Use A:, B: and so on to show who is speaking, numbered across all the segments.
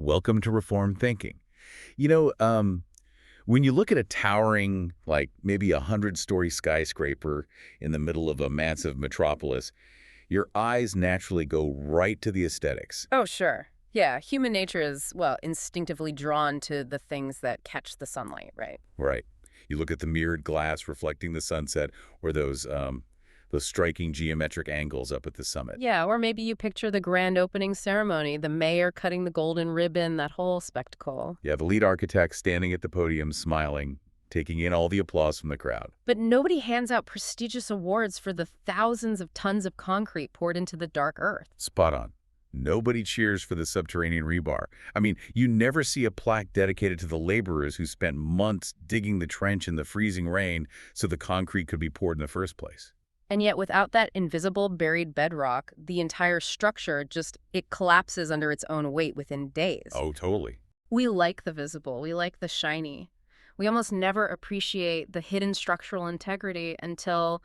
A: Welcome to Reformed Thinking. You know, when you look at a towering, like maybe 100-story skyscraper in the middle of a massive metropolis, your eyes naturally go right to the aesthetics.
B: Oh, sure. Yeah, human nature is, well, instinctively drawn to the things that catch the sunlight, right?
A: Right. You look at the mirrored glass reflecting the sunset, or those striking geometric angles up at the summit.
B: Yeah, or maybe you picture the grand opening ceremony, the mayor cutting the golden ribbon, that whole spectacle.
A: You have a lead architect standing at the podium smiling, taking in all the applause from the crowd.
B: But nobody hands out prestigious awards for the thousands of tons of concrete poured into the dark earth.
A: Spot on. Nobody cheers for the subterranean rebar. I mean, you never see a plaque dedicated to the laborers who spent months digging the trench in the freezing rain so the concrete could be poured in the first place.
B: And yet without that invisible buried bedrock, the entire structure it collapses under its own weight within days.
A: Oh, totally.
B: We like the visible, we like the shiny. We almost never appreciate the hidden structural integrity until,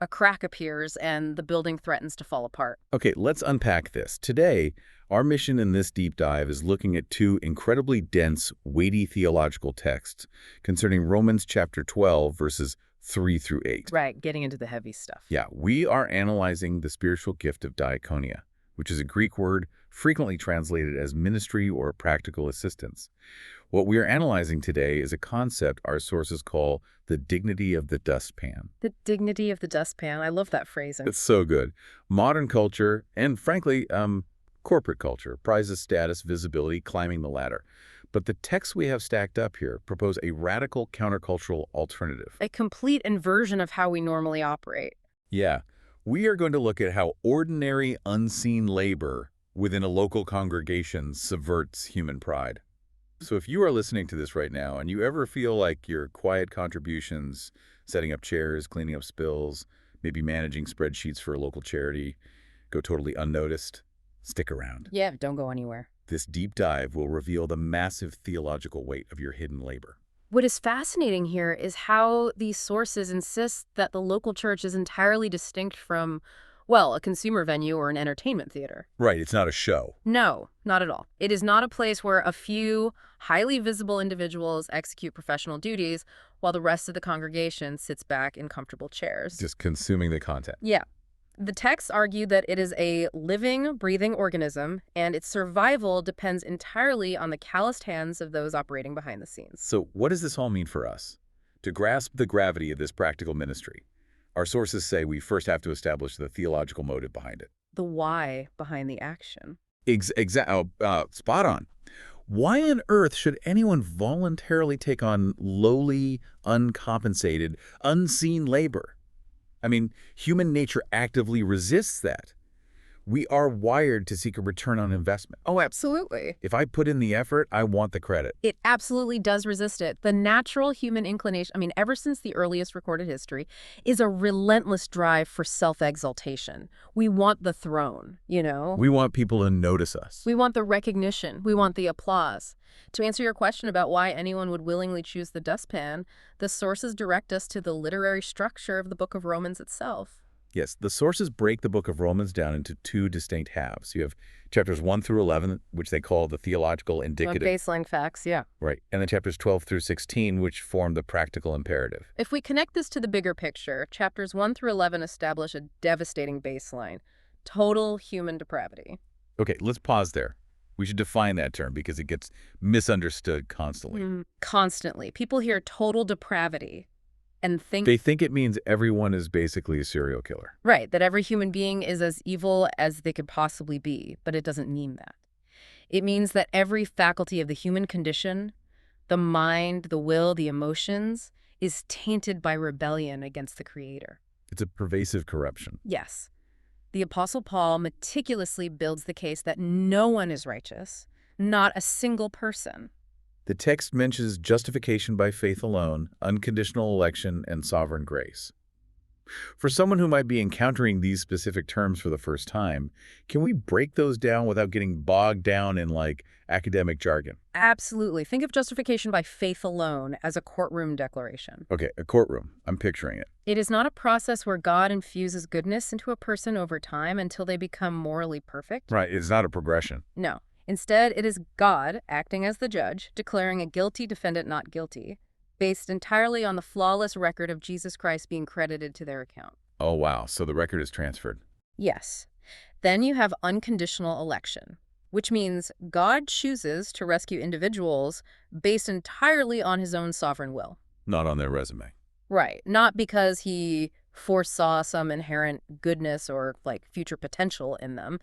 B: a crack appears and the building threatens to fall apart.
A: Okay, let's unpack this. Today, our mission in this deep dive is looking at two incredibly dense, weighty theological texts concerning Romans chapter 12, verses 3 through 8.
B: Right, getting into the heavy stuff.
A: Yeah, we are analyzing the spiritual gift of diakonia, which is a Greek word frequently translated as ministry or practical assistance. What we are analyzing today is a concept our sources call the dignity of the dustpan.
B: The dignity of the dustpan. I love that phrasing.
A: It's so good. Modern culture, and frankly, corporate culture, prizes status, visibility, climbing the ladder. But the texts we have stacked up here propose a radical countercultural alternative.
B: A complete inversion of how we normally operate.
A: Yeah, we are going to look at how ordinary, unseen labor within a local congregation subverts human pride. So if you are listening to this right now and you ever feel like your quiet contributions, setting up chairs, cleaning up spills, maybe managing spreadsheets for a local charity, go totally unnoticed, stick around.
B: Yeah, don't go anywhere.
A: This deep dive will reveal the massive theological weight of your hidden labor.
B: What is fascinating here is how these sources insist that the local church is entirely distinct from, well, a consumer venue or an entertainment theater.
A: Right, it's not a show.
B: No, not at all. It is not a place where a few highly visible individuals execute professional duties while the rest of the congregation sits back in comfortable chairs.
A: Just consuming the content.
B: Yeah. The texts argue that it is a living, breathing organism, and its survival depends entirely on the calloused hands of those operating behind the scenes.
A: So what does this all mean for us? To grasp the gravity of this practical ministry, our sources say we first have to establish the theological motive behind it.
B: The why behind the action.
A: Spot on. Why on earth should anyone voluntarily take on lowly, uncompensated, unseen labor? I mean, human nature actively resists that. We are wired to seek a return on investment.
B: Oh, absolutely.
A: If I put in the effort, I want the credit.
B: It absolutely does resist it. The natural human inclination, ever since the earliest recorded history, is a relentless drive for self-exaltation. We want the throne,
A: We want people to notice us.
B: We want the recognition. We want the applause. To answer your question about why anyone would willingly choose the dustpan, the sources direct us to the literary structure of the book of Romans itself.
A: Yes, the sources break the book of Romans down into two distinct halves. You have chapters 1 through 11, which they call the theological indicative.
B: Baseline facts, yeah.
A: Right. And then chapters 12 through 16, which form the practical imperative.
B: If we connect this to the bigger picture, chapters 1 through 11 establish a devastating baseline. Total human depravity.
A: Okay, let's pause there. We should define that term because it gets misunderstood constantly.
B: Constantly. People hear total depravity and
A: They think it means everyone is basically a serial killer.
B: Right, that every human being is as evil as they could possibly be, but it doesn't mean that. It means that every faculty of the human condition, the mind, the will, the emotions, is tainted by rebellion against the Creator.
A: It's a pervasive corruption.
B: Yes. The Apostle Paul meticulously builds the case that no one is righteous, not a single person.
A: The text mentions justification by faith alone, unconditional election, and sovereign grace. For someone who might be encountering these specific terms for the first time, can we break those down without getting bogged down in, academic jargon?
B: Absolutely. Think of justification by faith alone as a courtroom declaration.
A: Okay, a courtroom. I'm picturing it.
B: It is not a process where God infuses goodness into a person over time until they become morally perfect.
A: Right, it's not a progression.
B: No. Instead, it is God, acting as the judge, declaring a guilty defendant not guilty, based entirely on the flawless record of Jesus Christ being credited to their account.
A: Oh, wow. So the record is transferred.
B: Yes. Then you have unconditional election, which means God chooses to rescue individuals based entirely on his own sovereign will.
A: Not on their resume.
B: Right. Not because he foresaw some inherent goodness or future potential in them.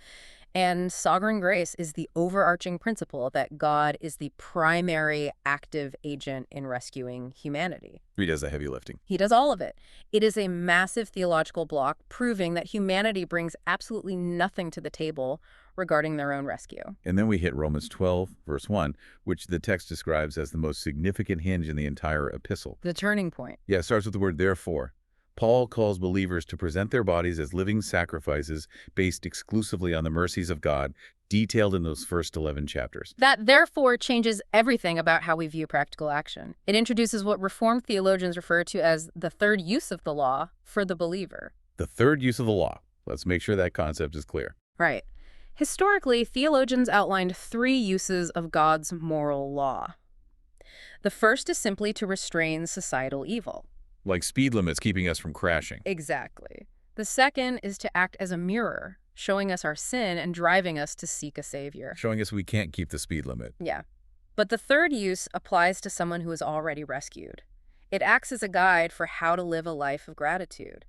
B: And sovereign grace is the overarching principle that God is the primary active agent in rescuing humanity.
A: He does the heavy lifting.
B: He does all of it. It is a massive theological block proving that humanity brings absolutely nothing to the table regarding their own rescue.
A: And then we hit Romans 12, verse 1, which the text describes as the most significant hinge in the entire epistle.
B: The turning point.
A: Yeah, it starts with the word therefore. Paul calls believers to present their bodies as living sacrifices based exclusively on the mercies of God, detailed in those first 11 chapters.
B: That, therefore, changes everything about how we view practical action. It introduces what Reformed theologians refer to as the third use of the law for the believer.
A: The third use of the law. Let's make sure that concept is clear.
B: Right. Historically, theologians outlined 3 uses of God's moral law. The first is simply to restrain societal evil.
A: Like speed limits keeping us from crashing.
B: Exactly. The second is to act as a mirror, showing us our sin and driving us to seek a savior.
A: Showing us we can't keep the speed limit.
B: Yeah. But the third use applies to someone who is already rescued. It acts as a guide for how to live a life of gratitude.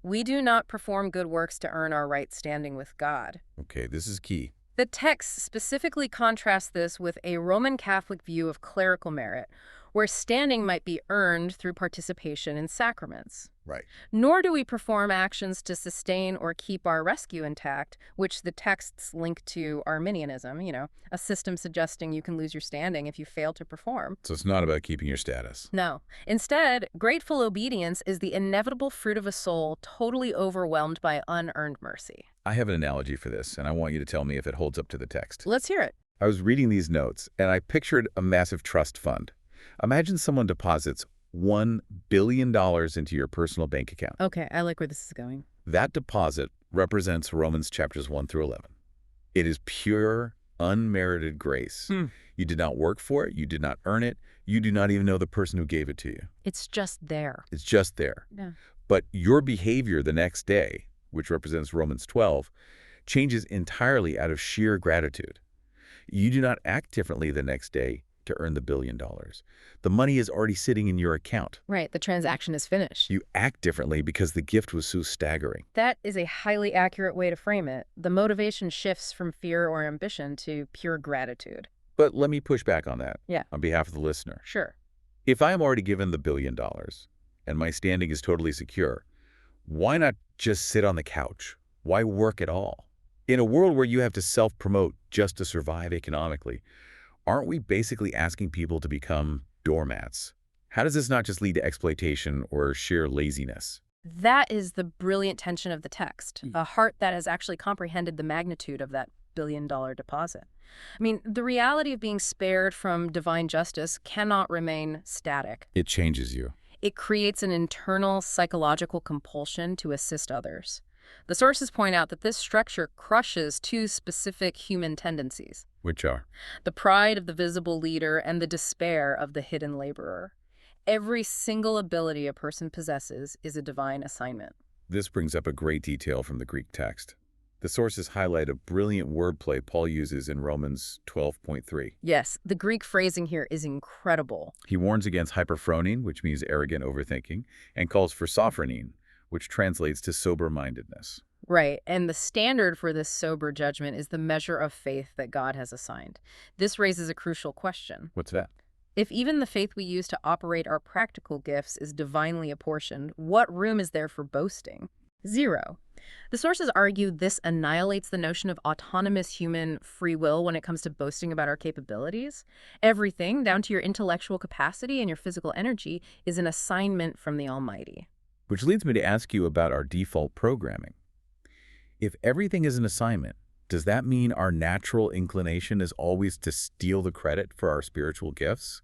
B: We do not perform good works to earn our right standing with God.
A: Okay, this is key.
B: The text specifically contrasts this with a Roman Catholic view of clerical merit, where standing might be earned through participation in sacraments.
A: Right.
B: Nor do we perform actions to sustain or keep our rescue intact, which the texts link to Arminianism, a system suggesting you can lose your standing if you fail to perform.
A: So it's not about keeping your status.
B: No. Instead, grateful obedience is the inevitable fruit of a soul totally overwhelmed by unearned mercy.
A: I have an analogy for this, and I want you to tell me if it holds up to the text.
B: Let's hear it.
A: I was reading these notes, and I pictured a massive trust fund. Imagine someone deposits $1 billion into your personal bank account.
B: Okay, I like where this is going.
A: That deposit represents Romans chapters 1 through 11. It is pure, unmerited grace. You did not work for it. You did not earn it. You do not even know the person who gave it to you.
B: It's just there.
A: It's just there.
B: Yeah.
A: But your behavior the next day, which represents Romans 12, changes entirely out of sheer gratitude. You do not act differently the next day to earn the $1 billion. The money is already sitting in your account.
B: Right, the transaction is finished.
A: You act differently because the gift was so staggering.
B: That is a highly accurate way to frame it. The motivation shifts from fear or ambition to pure gratitude.
A: But let me push back on that.
B: Yeah.
A: On behalf of the listener.
B: Sure.
A: If I am already given the $1 billion and my standing is totally secure, why not just sit on the couch? Why work at all? In a world where you have to self-promote just to survive economically, aren't we basically asking people to become doormats? How does this not just lead to exploitation or sheer laziness?
B: That is the brilliant tension of the text, a heart that has actually comprehended the magnitude of that $1 billion deposit. I mean, the reality of being spared from divine justice cannot remain static.
A: It changes you.
B: It creates an internal psychological compulsion to assist others. The sources point out that this structure crushes 2 specific human tendencies.
A: Which are?
B: The pride of the visible leader and the despair of the hidden laborer. Every single ability a person possesses is a divine assignment.
A: This brings up a great detail from the Greek text. The sources highlight a brilliant wordplay Paul uses in Romans 12.3.
B: Yes, the Greek phrasing here is incredible.
A: He warns against hyperphronein, which means arrogant overthinking, and calls for sophronein, which translates to sober-mindedness.
B: Right, and the standard for this sober judgment is the measure of faith that God has assigned. This raises a crucial question.
A: What's that?
B: If even the faith we use to operate our practical gifts is divinely apportioned, what room is there for boasting? 0. The sources argue this annihilates the notion of autonomous human free will when it comes to boasting about our capabilities. Everything, down to your intellectual capacity and your physical energy, is an assignment from the Almighty.
A: Which leads me to ask you about our default programming. If everything is an assignment, does that mean our natural inclination is always to steal the credit for our spiritual gifts?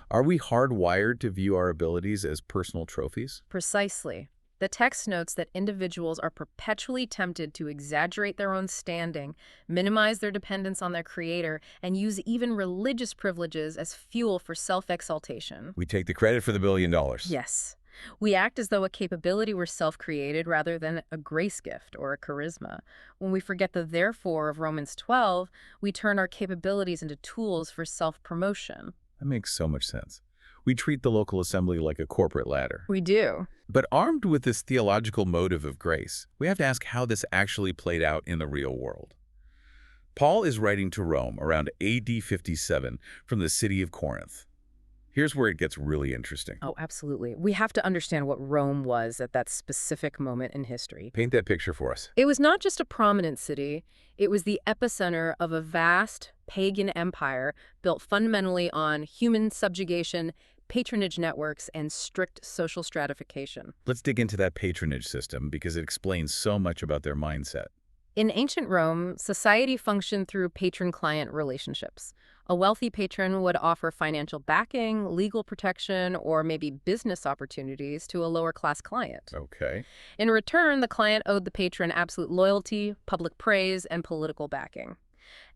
A: Are we hardwired to view our abilities as personal trophies?
B: Precisely. The text notes that individuals are perpetually tempted to exaggerate their own standing, minimize their dependence on their creator, and use even religious privileges as fuel for self-exaltation.
A: We take the credit for the $1 billion.
B: Yes. We act as though a capability were self-created rather than a grace gift or a charisma. When we forget the therefore of Romans 12, we turn our capabilities into tools for self-promotion.
A: That makes so much sense. We treat the local assembly like a corporate ladder.
B: We do.
A: But armed with this theological motive of grace, we have to ask how this actually played out in the real world. Paul is writing to Rome around AD 57 from the city of Corinth. Here's where it gets really interesting.
B: Oh, absolutely. We have to understand what Rome was at that specific moment in history.
A: Paint that picture for us.
B: It was not just a prominent city, it was the epicenter of a vast pagan empire built fundamentally on human subjugation, patronage networks, and strict social stratification.
A: Let's dig into that patronage system because it explains so much about their mindset.
B: In ancient Rome, society functioned through patron-client relationships. A wealthy patron would offer financial backing, legal protection, or maybe business opportunities to a lower-class client.
A: Okay.
B: In return, the client owed the patron absolute loyalty, public praise, and political backing.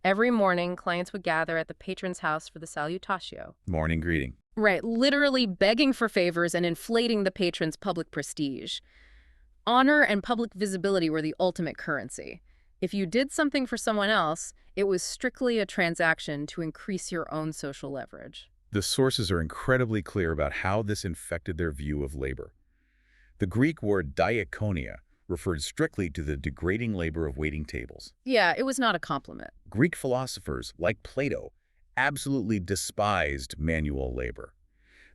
B: Every morning, clients would gather at the patron's house for the salutatio.
A: Morning greeting.
B: Right, literally begging for favors and inflating the patron's public prestige. Honor and public visibility were the ultimate currency. If you did something for someone else, it was strictly a transaction to increase your own social leverage.
A: The sources are incredibly clear about how this infected their view of labor. The Greek word diakonia referred strictly to the degrading labor of waiting tables.
B: Yeah, it was not a compliment.
A: Greek philosophers, like Plato, absolutely despised manual labor.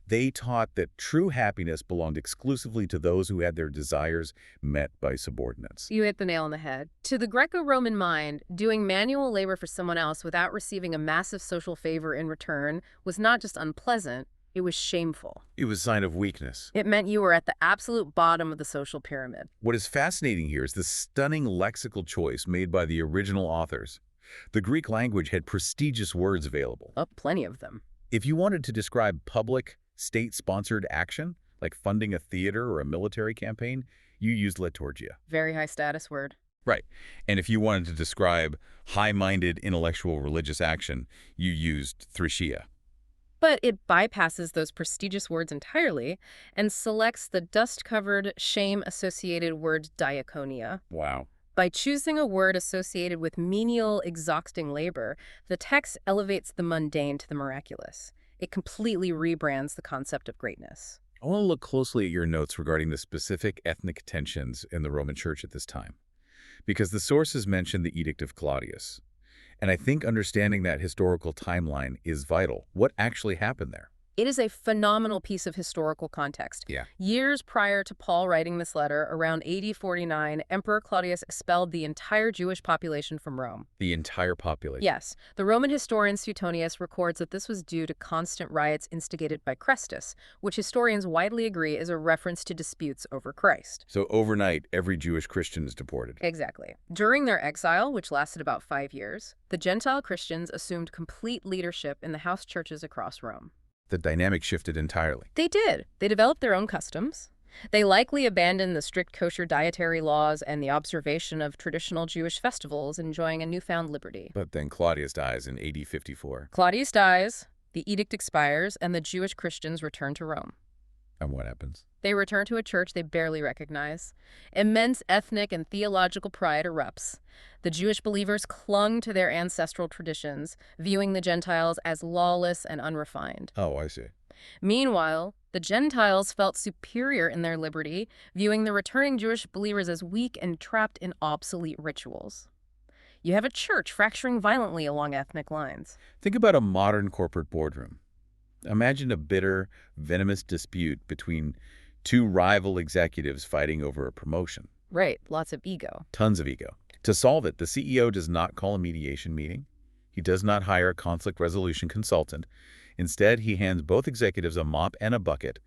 A: They taught that true happiness belonged exclusively to those who had their desires met by subordinates.
B: You hit the nail on the head. To the Greco-Roman mind, doing manual labor for someone else without receiving a massive social favor in return was not just unpleasant, it was shameful.
A: It was a sign of weakness.
B: It meant you were at the absolute bottom of the social pyramid.
A: What is fascinating here is the stunning lexical choice made by the original authors. The Greek language had prestigious words available.
B: Oh, plenty of them.
A: If you wanted to describe public, state-sponsored action, like funding a theater or a military campaign, you used liturgia.
B: Very high status word.
A: Right. And if you wanted to describe high-minded intellectual religious action, you used thracia.
B: But it bypasses those prestigious words entirely and selects the dust-covered, shame-associated word diakonia.
A: Wow.
B: By choosing a word associated with menial, exhausting labor, the text elevates the mundane to the miraculous. It completely rebrands the concept of greatness.
A: I want to look closely at your notes regarding the specific ethnic tensions in the Roman Church at this time, because the sources mention the Edict of Claudius. And I think understanding that historical timeline is vital. What actually happened there?
B: It is a phenomenal piece of historical context.
A: Yeah.
B: Years prior to Paul writing this letter, around AD 49, Emperor Claudius expelled the entire Jewish population from Rome.
A: The entire population?
B: Yes. The Roman historian Suetonius records that this was due to constant riots instigated by Chrestus, which historians widely agree is a reference to disputes over Christ.
A: So overnight, every Jewish Christian is deported.
B: Exactly. During their exile, which lasted about 5 years, the Gentile Christians assumed complete leadership in the house churches across Rome.
A: The dynamic shifted entirely.
B: They did. They developed their own customs. They likely abandoned the strict kosher dietary laws and the observation of traditional Jewish festivals, enjoying a newfound liberty.
A: But then Claudius dies in AD 54.
B: Claudius dies, the edict expires, and the Jewish Christians return to Rome.
A: And what happens?
B: They return to a church they barely recognize. Immense ethnic and theological pride erupts. The Jewish believers clung to their ancestral traditions, viewing the Gentiles as lawless and unrefined.
A: Oh, I see.
B: Meanwhile, the Gentiles felt superior in their liberty, viewing the returning Jewish believers as weak and trapped in obsolete rituals. You have a church fracturing violently along ethnic lines.
A: Think about a modern corporate boardroom. Imagine a bitter, venomous dispute between two rival executives fighting over a promotion.
B: Right, lots of ego.
A: Tons of ego. To solve it, the CEO does not call a mediation meeting. He does not hire a conflict resolution consultant. Instead, he hands both executives a mop and a bucket,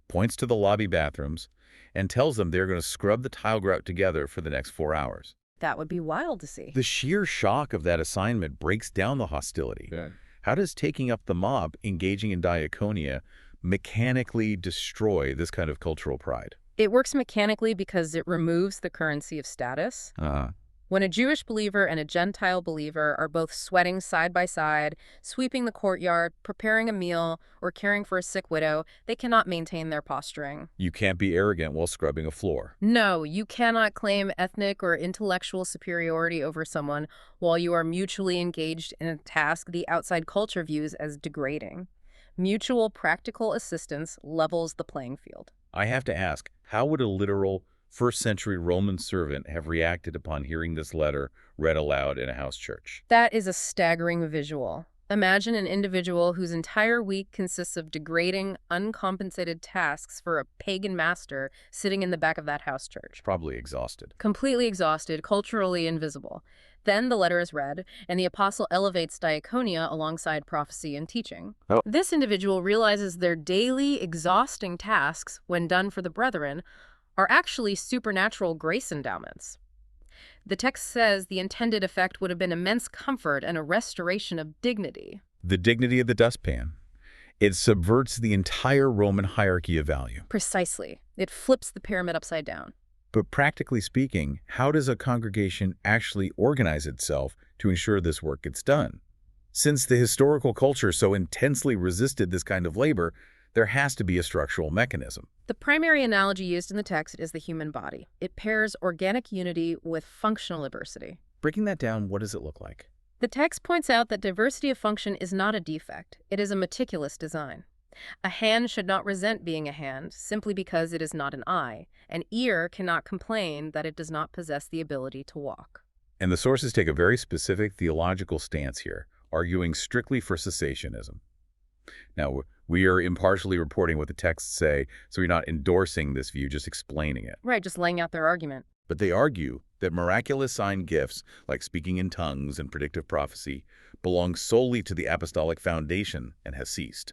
A: points to the lobby bathrooms, and tells them they're going to scrub the tile grout together for the next 4 hours.
B: That would be wild to see.
A: The sheer shock of that assignment breaks down the hostility.
C: Yeah.
A: How does taking up the mop, engaging in diakonia, mechanically destroy this kind of cultural pride?
B: It works mechanically because it removes the currency of status.
A: Uh,
B: When a Jewish believer and a Gentile believer are both sweating side by side, sweeping the courtyard, preparing a meal, or caring for a sick widow, they cannot maintain their posturing.
A: you can't be arrogant while scrubbing a floor.
B: No, you cannot claim ethnic or intellectual superiority over someone while you are mutually engaged in a task the outside culture views as degrading. Mutual practical assistance levels the playing field.
A: I have to ask, how would a literal first-century Roman servant have reacted upon hearing this letter read aloud in a house church?
B: That is a staggering visual. Imagine an individual whose entire week consists of degrading, uncompensated tasks for a pagan master sitting in the back of that house church.
A: Probably exhausted.
B: Completely exhausted, culturally invisible. Then the letter is read, and the apostle elevates diakonia alongside prophecy and teaching.
A: Oh.
B: This individual realizes their daily, exhausting tasks, when done for the brethren, are actually supernatural grace endowments. The text says the intended effect would have been immense comfort and a restoration of dignity.
A: The dignity of the dustpan. It subverts the entire Roman hierarchy of value.
B: Precisely. It flips the pyramid upside down.
A: But practically speaking, how does a congregation actually organize itself to ensure this work gets done? Since the historical culture so intensely resisted this kind of labor, there has to be a structural mechanism.
B: The primary analogy used in the text is the human body. It pairs organic unity with functional diversity.
A: Breaking that down, what does it look like?
B: The text points out that diversity of function is not a defect. It is a meticulous design. A hand should not resent being a hand simply because it is not an eye. An ear cannot complain that it does not possess the ability to walk.
A: And the sources take a very specific theological stance here, arguing strictly for cessationism. Now, we are impartially reporting what the texts say, so we're not endorsing this view, just explaining it.
B: Right, just laying out their argument.
A: But they argue that miraculous sign gifts, like speaking in tongues and predictive prophecy, belong solely to the apostolic foundation and has ceased.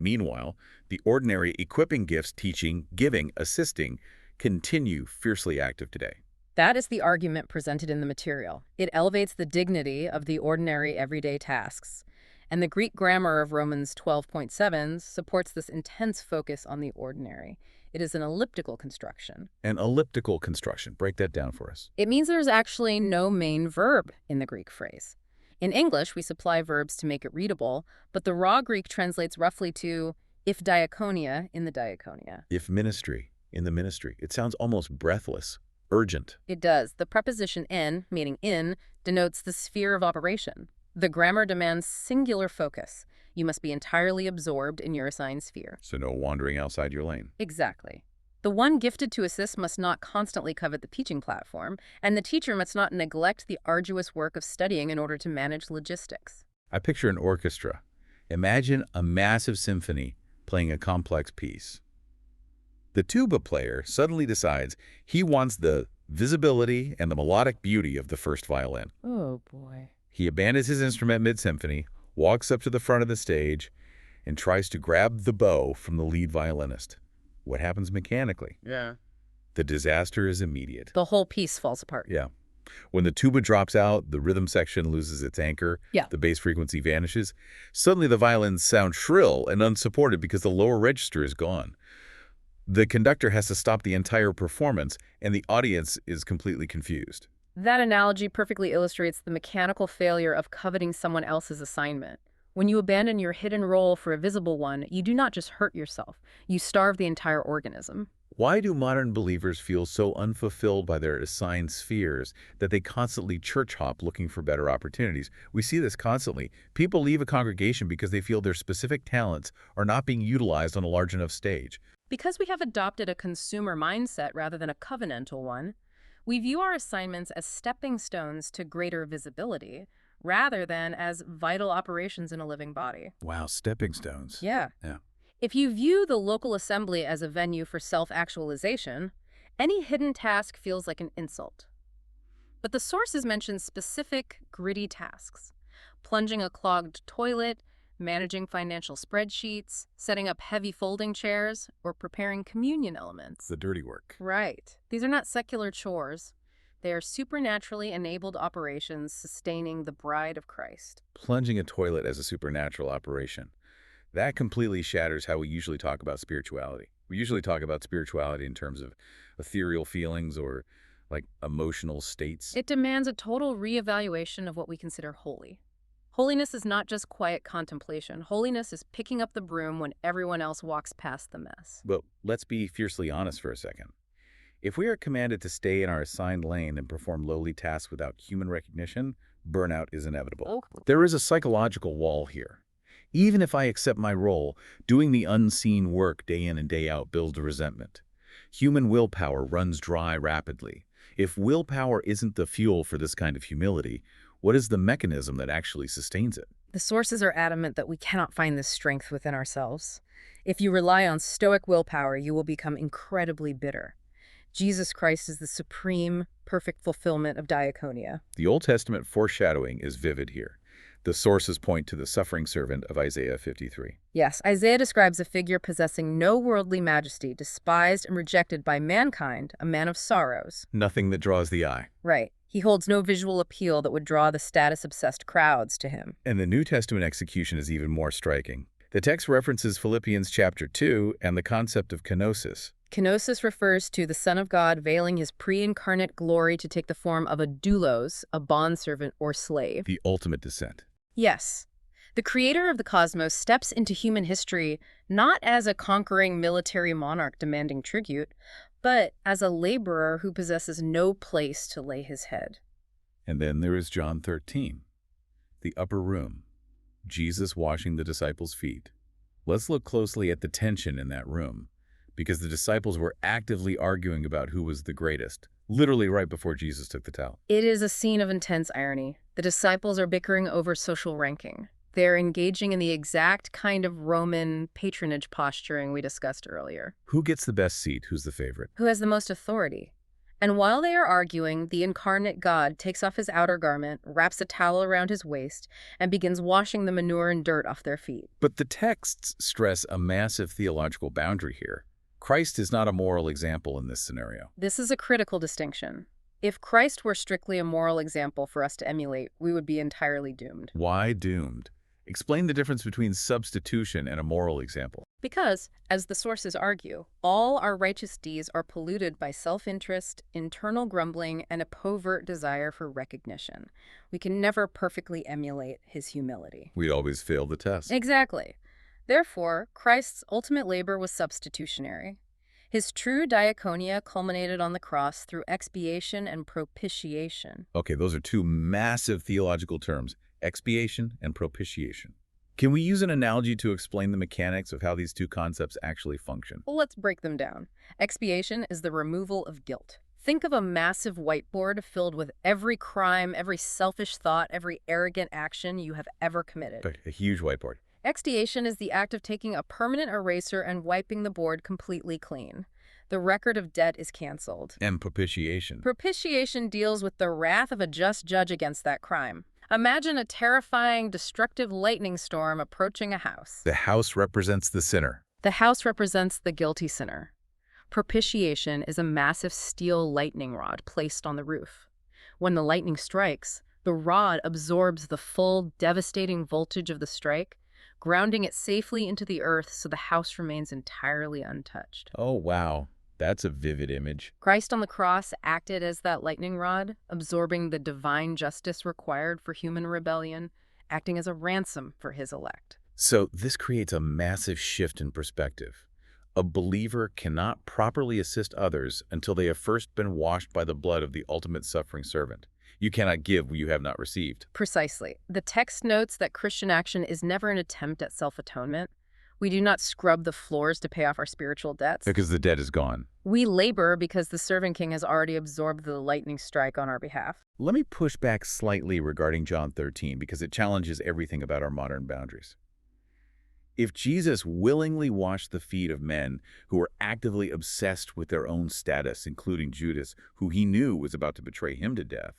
A: Meanwhile, the ordinary equipping gifts, teaching, giving, assisting, continue fiercely active today.
B: That is the argument presented in the material. It elevates the dignity of the ordinary everyday tasks. And the Greek grammar of Romans 12.7 supports this intense focus on the ordinary. It is an elliptical construction.
A: An elliptical construction. Break that down for us.
B: It means there's actually no main verb in the Greek phrase. In English, we supply verbs to make it readable, but the raw Greek translates roughly to if diakonia in the diakonia.
A: If ministry, in the ministry. It sounds almost breathless, urgent.
B: It does. The preposition in, meaning in, denotes the sphere of operation. The grammar demands singular focus. You must be entirely absorbed in your assigned sphere.
A: So no wandering outside your lane.
B: Exactly. The one gifted to assist must not constantly covet the teaching platform, and the teacher must not neglect the arduous work of studying in order to manage logistics.
A: I picture an orchestra. Imagine a massive symphony playing a complex piece. The tuba player suddenly decides he wants the visibility and the melodic beauty of the first violin.
B: Oh, boy.
A: He abandons his instrument mid-symphony, walks up to the front of the stage, and tries to grab the bow from the lead violinist. What happens mechanically?
B: Yeah.
A: The disaster is immediate.
B: The whole piece falls apart.
A: Yeah. When the tuba drops out, the rhythm section loses its anchor,
B: Yeah.
A: the bass frequency vanishes. Suddenly the violins sound shrill and unsupported because the lower register is gone. The conductor has to stop the entire performance, and the audience is completely confused.
B: That analogy perfectly illustrates the mechanical failure of coveting someone else's assignment. When you abandon your hidden role for a visible one, you do not just hurt yourself, you starve the entire organism.
A: Why do modern believers feel so unfulfilled by their assigned spheres that they constantly church hop looking for better opportunities? We see this constantly. People leave a congregation because they feel their specific talents are not being utilized on a large enough stage.
B: Because we have adopted a consumer mindset rather than a covenantal one, we view our assignments as stepping stones to greater visibility, rather than as vital operations in a living body.
A: Wow, stepping stones.
B: Yeah.
A: Yeah.
B: If you view the local assembly as a venue for self-actualization, any hidden task feels like an insult. But the sources mention specific, gritty tasks. Plunging a clogged toilet, managing financial spreadsheets, setting up heavy folding chairs, or preparing communion elements.
A: The dirty work.
B: Right. These are not secular chores. They are supernaturally enabled operations sustaining the bride of Christ.
A: Plunging a toilet as a supernatural operation. That completely shatters how we usually talk about spirituality. We usually talk about spirituality in terms of ethereal feelings or like emotional states.
B: It demands a total reevaluation of what we consider holy. Holiness is not just quiet contemplation. Holiness is picking up the broom when everyone else walks past the mess.
A: But let's be fiercely honest for a second. If we are commanded to stay in our assigned lane and perform lowly tasks without human recognition, burnout is inevitable.
B: Oh.
A: There is a psychological wall here. Even if I accept my role, doing the unseen work day in and day out builds resentment. Human willpower runs dry rapidly. If willpower isn't the fuel for this kind of humility, what is the mechanism that actually sustains it?
B: The sources are adamant that we cannot find this strength within ourselves. If you rely on stoic willpower, you will become incredibly bitter. Jesus Christ is the supreme, perfect fulfillment of diakonia.
A: The Old Testament foreshadowing is vivid here. The sources point to the suffering servant of Isaiah 53.
B: Yes, Isaiah describes a figure possessing no worldly majesty, despised and rejected by mankind, a man of sorrows.
A: Nothing that draws the eye.
B: Right. He holds no visual appeal that would draw the status-obsessed crowds to him.
A: And the New Testament execution is even more striking. The text references Philippians chapter 2 and the concept of kenosis.
B: Kenosis refers to the Son of God veiling his pre-incarnate glory to take the form of a doulos, a bondservant or slave.
A: The ultimate descent.
B: Yes. The creator of the cosmos steps into human history not as a conquering military monarch demanding tribute, but as a laborer who possesses no place to lay his head.
A: And then there is John 13, the upper room, Jesus washing the disciples' feet. Let's look closely at the tension in that room, because the disciples were actively arguing about who was the greatest, literally right before Jesus took the towel.
B: It is a scene of intense irony. The disciples are bickering over social ranking. They're engaging in the exact kind of Roman patronage posturing we discussed earlier.
A: Who gets the best seat? Who's the favorite?
B: Who has the most authority? And while they are arguing, the incarnate God takes off his outer garment, wraps a towel around his waist, and begins washing the manure and dirt off their feet.
A: But the texts stress a massive theological boundary here. Christ is not a moral example in this scenario.
B: This is a critical distinction. If Christ were strictly a moral example for us to emulate, we would be entirely doomed.
A: Why doomed? Explain the difference between substitution and a moral example.
B: Because, as the sources argue, all our righteous deeds are polluted by self-interest, internal grumbling, and a covert desire for recognition. We can never perfectly emulate his humility.
A: We'd always fail the test.
B: Exactly. Therefore, Christ's ultimate labor was substitutionary. His true diakonia culminated on the cross through expiation and propitiation.
A: Okay, those are two massive theological terms, expiation and propitiation. Can we use an analogy to explain the mechanics of how these two concepts actually function?
B: Well, let's break them down. Expiation is the removal of guilt. Think of a massive whiteboard filled with every crime, every selfish thought, every arrogant action you have ever committed.
A: A huge whiteboard.
B: Expiation is the act of taking a permanent eraser and wiping the board completely clean. The record of debt is canceled.
A: And propitiation.
B: Propitiation deals with the wrath of a just judge against that crime. Imagine a terrifying, destructive lightning storm approaching a house.
A: The house represents the sinner.
B: The house represents the guilty sinner. Propitiation is a massive steel lightning rod placed on the roof. When the lightning strikes, the rod absorbs the full, devastating voltage of the strike, grounding it safely into the earth so the house remains entirely untouched.
A: Oh, wow. That's a vivid image.
B: Christ on the cross acted as that lightning rod, absorbing the divine justice required for human rebellion, acting as a ransom for his elect.
A: So this creates a massive shift in perspective. A believer cannot properly assist others until they have first been washed by the blood of the ultimate suffering servant. You cannot give what you have not received.
B: Precisely. The text notes that Christian action is never an attempt at self-atonement. We do not scrub the floors to pay off our spiritual debts.
A: Because the debt is gone.
B: We labor because the servant king has already absorbed the lightning strike on our behalf.
A: Let me push back slightly regarding John 13 because it challenges everything about our modern boundaries. If Jesus willingly washed the feet of men who were actively obsessed with their own status, including Judas, who he knew was about to betray him to death,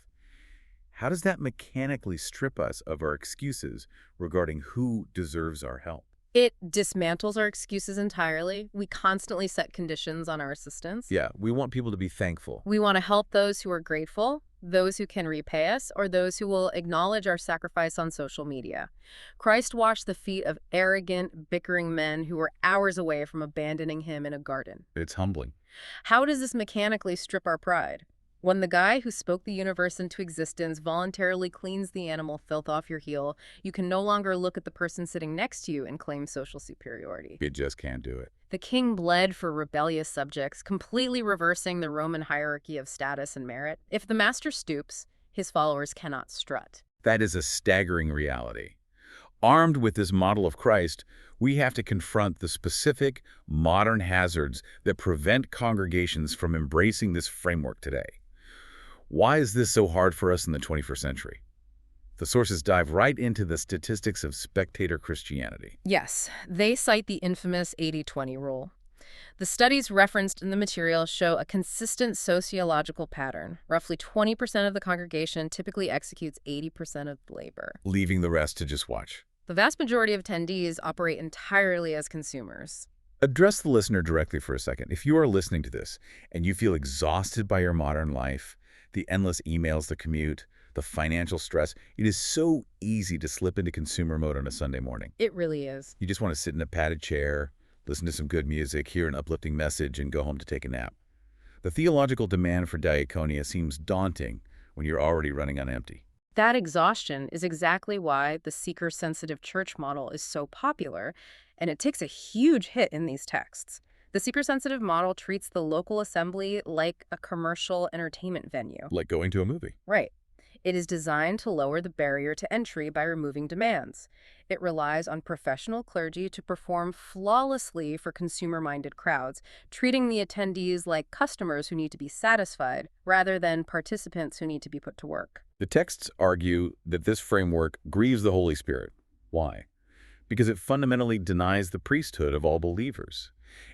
A: how does that mechanically strip us of our excuses regarding who deserves our help?
B: It dismantles our excuses entirely. We constantly set conditions on our assistance.
A: Yeah, we want people to be thankful.
B: We want to help those who are grateful. Those who can repay us or those who will acknowledge our sacrifice on social media. Christ washed the feet of arrogant, bickering men who were hours away from abandoning him in a garden.
A: It's humbling.
B: How does this mechanically strip our pride? When the guy who spoke the universe into existence voluntarily cleans the animal filth off your heel, you can no longer look at the person sitting next to you and claim social superiority.
A: You just can't do it.
B: The king bled for rebellious subjects, completely reversing the Roman hierarchy of status and merit. If the master stoops, his followers cannot strut.
A: That is a staggering reality. Armed with this model of Christ, we have to confront the specific modern hazards that prevent congregations from embracing this framework today. Why is this so hard for us in the 21st century? The sources dive right into the statistics of spectator Christianity.
B: Yes, they cite the infamous 80-20 rule. The studies referenced in the material show a consistent sociological pattern. Roughly 20% of the congregation typically executes 80% of the labor,
A: Leaving the rest to just watch.
B: The vast majority of attendees operate entirely as consumers.
A: Address the listener directly for a second. If you are listening to this and you feel exhausted by your modern life, the endless emails, the commute, the financial stress, it is so easy to slip into consumer mode on a Sunday morning.
B: It really is.
A: You just want to sit in a padded chair, listen to some good music, hear an uplifting message, and go home to take a nap. The theological demand for diakonia seems daunting when you're already running on empty.
B: That exhaustion is exactly why the seeker-sensitive church model is so popular, and it takes a huge hit in these texts. The seeker-sensitive model treats the local assembly like a commercial entertainment venue.
A: Like going to a movie.
B: Right. It is designed to lower the barrier to entry by removing demands. It relies on professional clergy to perform flawlessly for consumer-minded crowds, treating the attendees like customers who need to be satisfied rather than participants who need to be put to work.
A: The texts argue that this framework grieves the Holy Spirit. Why? Because it fundamentally denies the priesthood of all believers.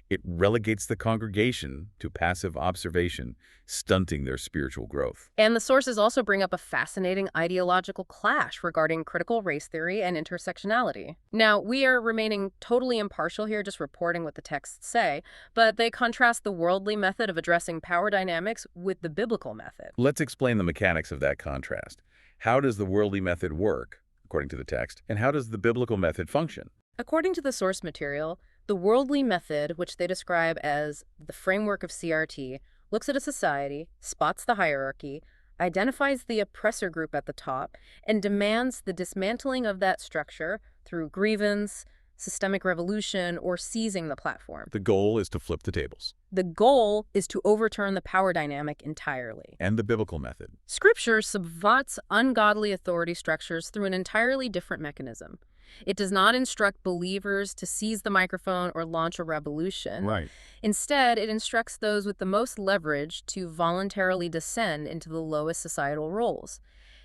A: It relegates the congregation to passive observation, stunting their spiritual growth.
B: And the sources also bring up a fascinating ideological clash regarding critical race theory and intersectionality. Now, we are remaining totally impartial here, just reporting what the texts say, but they contrast the worldly method of addressing power dynamics with the biblical method.
A: Let's explain the mechanics of that contrast. How does the worldly method work, according to the text, and how does the biblical method function?
B: According to the source material, the worldly method, which they describe as the framework of CRT, looks at a society, spots the hierarchy, identifies the oppressor group at the top, and demands the dismantling of that structure through grievance, systemic revolution, or seizing the platform.
A: The goal is to flip the tables.
B: The goal is to overturn the power dynamic entirely.
A: And the biblical method.
B: Scripture subverts ungodly authority structures through an entirely different mechanism. It does not instruct believers to seize the microphone or launch a revolution.
A: Right.
B: Instead, it instructs those with the most leverage to voluntarily descend into the lowest societal roles.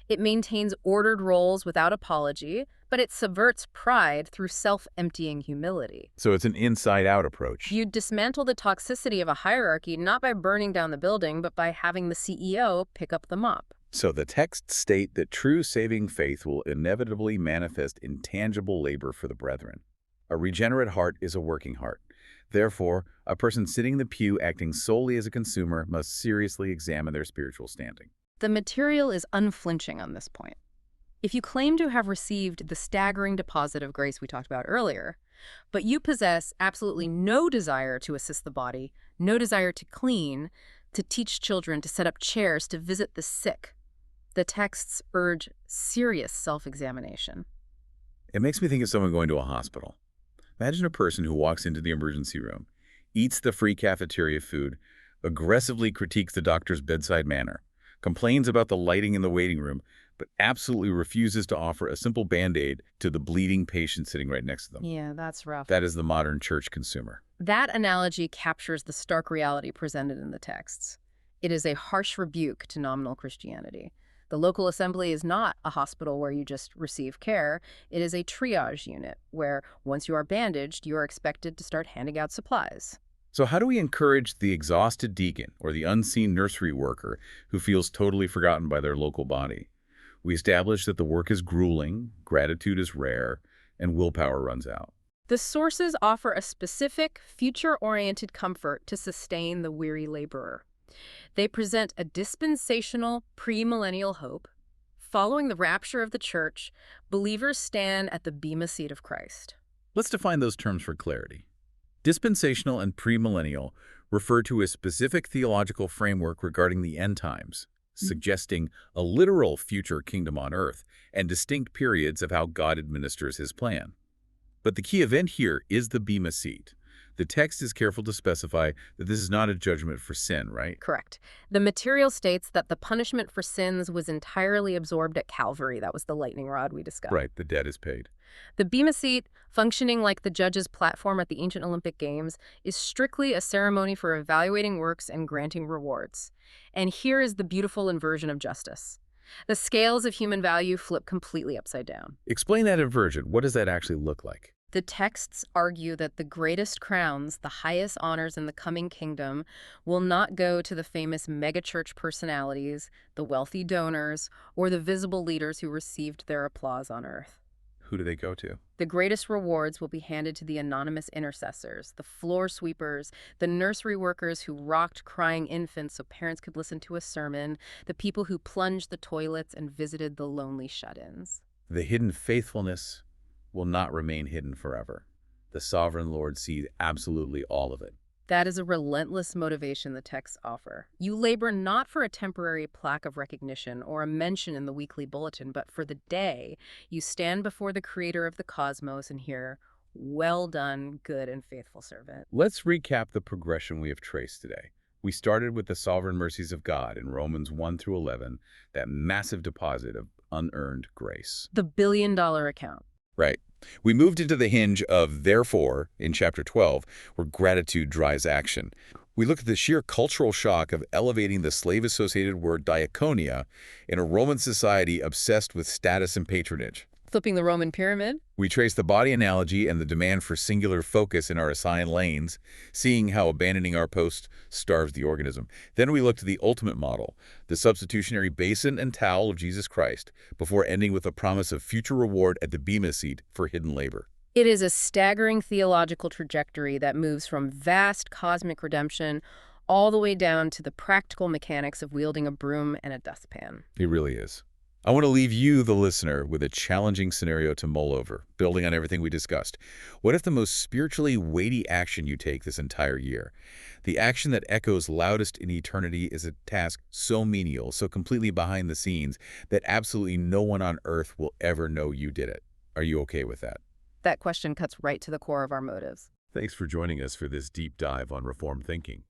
B: It maintains ordered roles without apology, but it subverts pride through self-emptying humility.
A: So it's an inside-out approach.
B: You dismantle the toxicity of a hierarchy not by burning down the building, but by having the CEO pick up the mop.
A: So the texts state that true saving faith will inevitably manifest in tangible labor for the brethren. A regenerate heart is a working heart. Therefore, a person sitting in the pew acting solely as a consumer must seriously examine their spiritual standing.
B: The material is unflinching on this point. If you claim to have received the staggering deposit of grace we talked about earlier, but you possess absolutely no desire to assist the body, no desire to clean, to teach children, to set up chairs, to visit the sick, the texts urge serious self-examination.
A: It makes me think of someone going to a hospital. Imagine a person who walks into the emergency room, eats the free cafeteria food, aggressively critiques the doctor's bedside manner, complains about the lighting in the waiting room, but absolutely refuses to offer a simple Band-Aid to the bleeding patient sitting right next to them.
B: Yeah, that's rough.
A: That is the modern church consumer.
B: That analogy captures the stark reality presented in the texts. It is a harsh rebuke to nominal Christianity. The local assembly is not a hospital where you just receive care. It is a triage unit where, once you are bandaged, you are expected to start handing out supplies.
A: So how do we encourage the exhausted deacon or the unseen nursery worker who feels totally forgotten by their local body? We establish that the work is grueling, gratitude is rare, and willpower runs out.
B: The sources offer a specific, future-oriented comfort to sustain the weary laborer. They present a dispensational, premillennial hope. Following the rapture of the church, believers stand at the bema seat of Christ.
A: Let's define those terms for clarity. Dispensational and premillennial refer to a specific theological framework regarding the end times, suggesting a literal future kingdom on earth and distinct periods of how God administers his plan. But the key event here is the bema seat. The text is careful to specify that this is not a judgment for sin, right?
B: Correct. The material states that the punishment for sins was entirely absorbed at Calvary. That was the lightning rod we discussed.
A: Right, the debt is paid.
B: The bema seat, functioning like the judge's platform at the ancient Olympic Games, is strictly a ceremony for evaluating works and granting rewards. And here is the beautiful inversion of justice. The scales of human value flip completely upside down.
A: Explain that inversion. What does that actually look like?
B: The texts argue that the greatest crowns, the highest honors in the coming kingdom, will not go to the famous megachurch personalities, the wealthy donors, or the visible leaders who received their applause on earth.
A: Who do they go to?
B: The greatest rewards will be handed to the anonymous intercessors, the floor sweepers, the nursery workers who rocked crying infants so parents could listen to a sermon, the people who plunged the toilets and visited the lonely shut-ins.
A: The hidden faithfulness will not remain hidden forever. The sovereign Lord sees absolutely all of it.
B: That is a relentless motivation the texts offer. You labor not for a temporary plaque of recognition or a mention in the weekly bulletin, but for the day you stand before the creator of the cosmos and hear, "Well done, good and faithful servant."
A: Let's recap the progression we have traced today. We started with the sovereign mercies of God in Romans 1 through 11, that massive deposit of unearned grace.
B: The billion-dollar account.
A: Right. We moved into the hinge of therefore in chapter 12, where gratitude drives action. We looked at the sheer cultural shock of elevating the slave-associated word diakonia in a Roman society obsessed with status and patronage.
B: Flipping the Roman pyramid.
A: We traced the body analogy and the demand for singular focus in our assigned lanes, seeing how abandoning our post starves the organism. Then we looked at the ultimate model, the substitutionary basin and towel of Jesus Christ, before ending with a promise of future reward at the bema seat for hidden labor.
B: It is a staggering theological trajectory that moves from vast cosmic redemption all the way down to the practical mechanics of wielding a broom and a dustpan.
A: It really is. I want to leave you, the listener, with a challenging scenario to mull over, building on everything we discussed. What if the most spiritually weighty action you take this entire year, the action that echoes loudest in eternity, is a task so menial, so completely behind the scenes, that absolutely no one on earth will ever know you did it? Are you okay with that?
B: That question cuts right to the core of our motives.
A: Thanks for joining us for this deep dive on Reformed thinking.